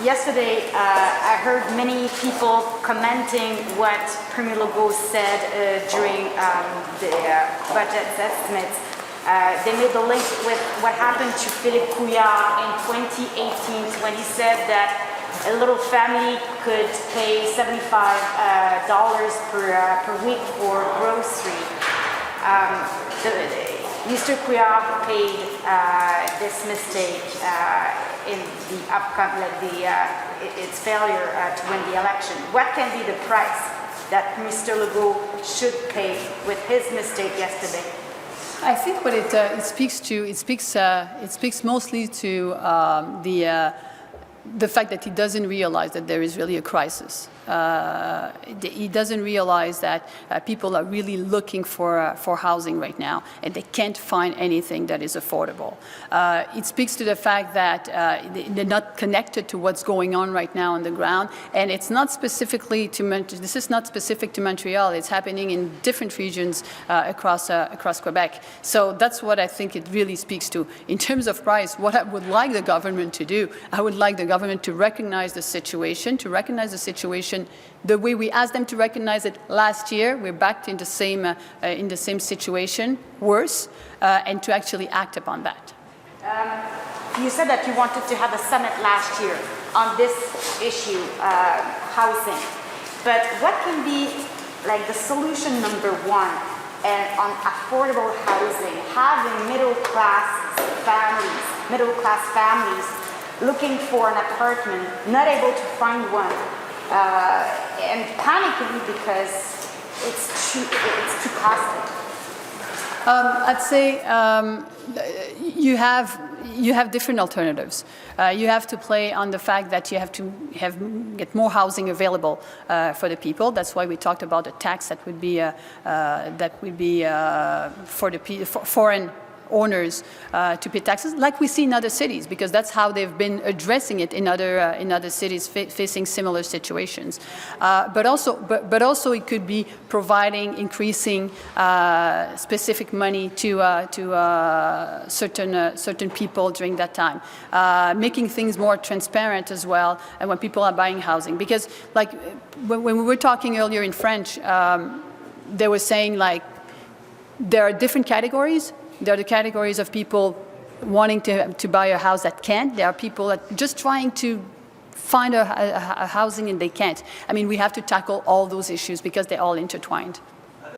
yesterday I heard many people commenting what Premier Legault said during the budget estimates. They made the link with what happened to Philippe Couillard in 2018 when he said that a little family could pay $75 per week for grocery. Mr. Couillard paid this mistake in the upcoming, its failure to win the election. What can be the price that Mr. Legault should pay with his mistake yesterday? I think what it speaks to, it speaks mostly to the fact that he doesn't realize that there is really a crisis. He doesn't realize that people are really looking for housing right now, and they can't find anything that is affordable. It speaks to the fact that they're not connected to what's going on right now on the ground, and it's not specifically to this is not specific to Montreal. It's happening in different regions across Quebec. So that's what I think it really speaks to. In terms of price, what I would like the government to do, I would like the government to recognize the situation, the way we asked them to recognize it last year. We're back in the same situation, worse, and to actually act upon that. You said that you wanted to have a summit last year on this issue, housing. But what can be like the solution number one on affordable housing, having middle class families looking for an apartment, not able to find one, and panicking because it's too costly? I'd say you have different alternatives. You have to play on the fact that you have to get more housing available for the people. That's why we talked about a tax that would be for the foreign owners to pay taxes, like we see in other cities, because that's how they've been addressing it in other cities facing similar situations. But also it could be providing increasing specific money to certain people during that time, making things more transparent as well, and when people are buying housing. Because like when we were talking earlier in French, they were saying like there are different categories. There are the categories of people wanting to buy a house that can't. There are people that just trying to find a housing and they can't. I mean, we have to tackle all those issues because they're all intertwined.